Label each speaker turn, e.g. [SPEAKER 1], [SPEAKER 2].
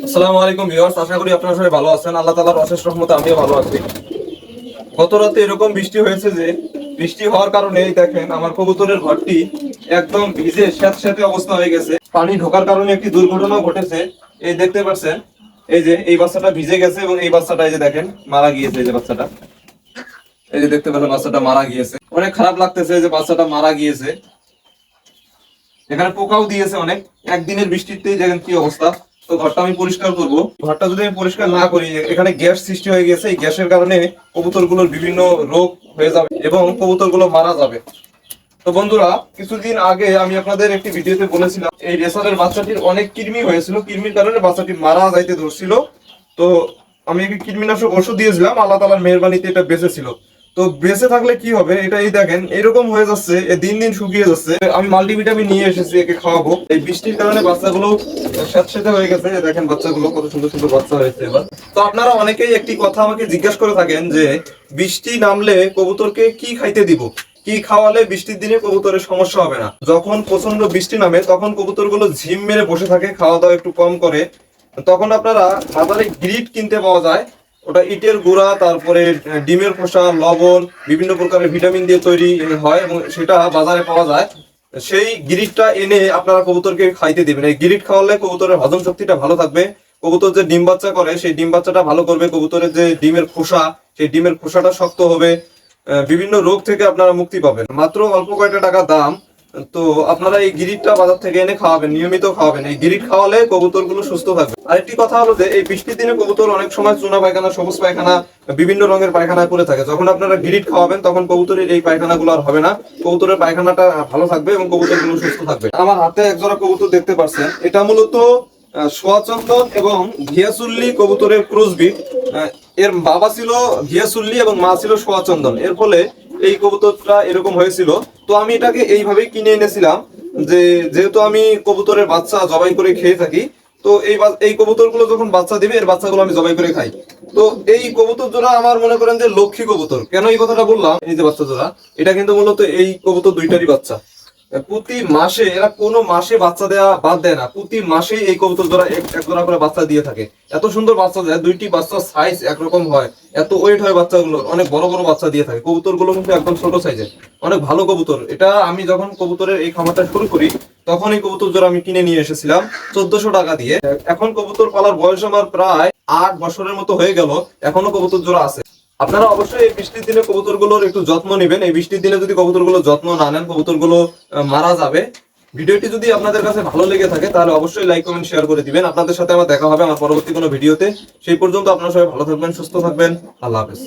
[SPEAKER 1] আসসালামু আলাইকুম ভিউয়ার্স, আশা করি আপনারা সবাই ভালো আছেন। আল্লাহ তাআলার অশেষ রহমতে আমিও ভালো আছি। গত রাতে এরকম বৃষ্টি হয়েছে যে বৃষ্টি হওয়ার কারণে এই দেখেন আমার কবুতরের ঘরটি একদম ভিজে স্যাঁতসেঁতে অবস্থা হয়ে গেছে। পানি ঢোকার কারণে একটি দুর্ঘটনা ঘটেছে। এই দেখতে পাচ্ছেন, এই যে এই বাচ্চাটা ভিজে গেছে এবং এই বাচ্চাটা এই যে দেখেন মারা গিয়েছে। এই যে বাচ্চাটা, এই যে দেখতে পেলেন বাচ্চাটা মারা গিয়েছে। অনেক খারাপ লাগতেছে যে বাচ্চাটা মারা গিয়েছে। এখানে পোকাও দিয়েছে অনেক। একদিনের বৃষ্টিতেই দেখেন কি অবস্থা। তো ঘরটা আমি পরিষ্কার করব। ঘরটা যদি আমি পরিষ্কার না করি, এখানে গ্যাস সৃষ্টি হয়ে গেছে। এই গ্যাসের কারণে কবুতরগুলোর বিভিন্ন রোগ হয়ে যাবে এবং কবুতরগুলো মারা যাবে। তো বন্ধুরা, কিছুদিন আগে আমি আপনাদের একটি ভিডিওতে বলেছিলাম এই রেসারের বাচ্চাটির অনেক কৃমি হয়েছিল। কৃমির কারণে বাচ্চাটি মারা যাইতে ধরছিল। তো আমি একটি কৃমিনাশক ওষুধ দিয়েছিলাম, আল্লাহ তাআলার মেহেরবানিতে এটা বেঁচে ছিল। তো বেঁচে থাকলে কি হবে, এটা এই দেখেন এরকম হয়ে যাচ্ছে, দিন দিন শুকিয়ে যাচ্ছে। আমি মাল্টিভিটামিন নিয়ে এসেছি, একে খাওয়াবো। এই বৃষ্টির কারণে বাচ্চাগুলো স্যাঁতসেঁতে হয়ে গেছে। দেখেন বাচ্চাগুলো কত সুন্দর সুন্দর বাচ্চা হয়েছে এবার। তো আপনারা অনেকেই একটি কথা আমাকে জিজ্ঞাসা করে থাকেন যে বৃষ্টি নামলে কবুতরকে কি খাইতে দিব, কি খাওয়ালে বৃষ্টির দিনে কবুতরের সমস্যা হবে না। যখন প্রচন্ড বৃষ্টি নামে তখন কবুতরগুলো ঝিম মেরে বসে থাকে, খাওয়া দাওয়া একটু কম করে। তখন আপনারা বাজারে গ্রিট কিনতে পাওয়া যায়। ওটা ইটের গুঁড়া, তারপরে ডিমের খোসা, লবণ, বিভিন্ন প্রকারের ভিটামিন দিয়ে তৈরি হয় এবং সেটা বাজারে পাওয়া যায়। সেই গিরিটটা এনে আপনারা কবুতরকে খাইতে দিবেন। এই গিরিট খাওয়ালে কবুতরের হজম শক্তিটা ভালো থাকবে। কবুতর যে ডিম বাচ্চা করে সেই ডিম বাচ্চাটা ভালো করবে। কবুতরের যে ডিমের খোসা, সেই ডিমের খোসাটা শক্ত হবে। বিভিন্ন রোগ থেকে আপনারা মুক্তি পাবেন। মাত্র অল্প কয়েকটা টাকা দাম। তো আপনারা এই গিরিটটা বাজার থেকে এনে খাওয়াবেন, নিয়মিত খাওয়াবেন। এই গিরিট খাওয়ালে কবুতর গুলো সুস্থ থাকবে। আরেকটি কথা হলো যে এই বৃষ্টির দিনে কবুতর অনেক সময় চুনা পায়খানা, সবুজ পায়খানা, বিভিন্ন রঙের পায়খানা করে থাকে। যখন আপনারা গিরিট খাওয়াবেন তখন কবুতরের এই পায়খানা গুলো আর হবে না। কবুতরের পায়খানাটা ভালো থাকবে এবং কবুতর গুলো সুস্থ থাকবে। আমার হাতে একজোড়া কবুতর দেখতে পাচ্ছেন, এটা মূলত সোয়াচন্দন এবং ঘিয়াচুল্লি কবুতরের ক্রসবিট। এর বাবা ছিল ঘিয়াচুল্লি এবং মা ছিল সোয়াচন্দন। এর ফলে এই কবুতরটা এরকম হয়েছিল। তো আমি এটাকে এইভাবে কিনে এনেছিলাম যে যেহেতু আমি কবুতরের বাচ্চা জবাই করে খেয়ে থাকি, তো এই কবুতরগুলো যখন বাচ্চা দিবে এর বাচ্চাগুলো আমি জবাই করে খাই। তো এই কবুতর জোড়া আমার মনে করেন যে লক্ষ্মী কবুতর। কেন এই কথাটা বললাম, এই যে বাচ্চা জোড়া, এটা কিন্তু মূলত এই কবুতর দুইটারই বাচ্চা। প্রতি মাসে এরা কোনো মাসে বাচ্চা দেওয়া বাদ দেয় না। প্রতি মাসেই এই কবুতর জোড়া এক জোড়া করে বাচ্চা দিয়ে থাকে। এত সুন্দর বাচ্চা দেয়, দুইটি বাচ্চার সাইজ একরকম হয়, এত ওয়েট হয় বাচ্চাগুলো, অনেক বড় বড় বাচ্চা দিয়ে থাকে। কবুতর গুলো কিন্তু একদম ছোট সাইজের, অনেক ভালো কবুতর। এটা আমি যখন কবুতরের এই খামারটা শুরু করি তখন এই কবুতর জোড়া আমি কিনে নিয়ে এসেছিলাম 1400 টাকা দিয়ে। এখন কবুতর পালার বয়স আমার প্রায় 8 বছরের মতো হয়ে গেল, এখনো কবুতর জোড়া আছে। আপনারা অবশ্যই এই বৃষ্টির দিনে কবুতরগুলোর একটু যত্ন নেবেন। এই বৃষ্টির দিনে যদি কবুতরগুলো যত্ন না নেন, কবুতরগুলো মারা যাবে। ভিডিওটি যদি আপনাদের কাছে ভালো লেগে থাকে তাহলে অবশ্যই লাইক, কমেন্ট, শেয়ার করে দিবেন। আপনাদের সাথে আমার দেখা হবে আমার পরবর্তী কোনো ভিডিওতে। সেই পর্যন্ত আপনারা সবাই ভালো থাকবেন, সুস্থ থাকবেন। আল্লাহ হাফেজ।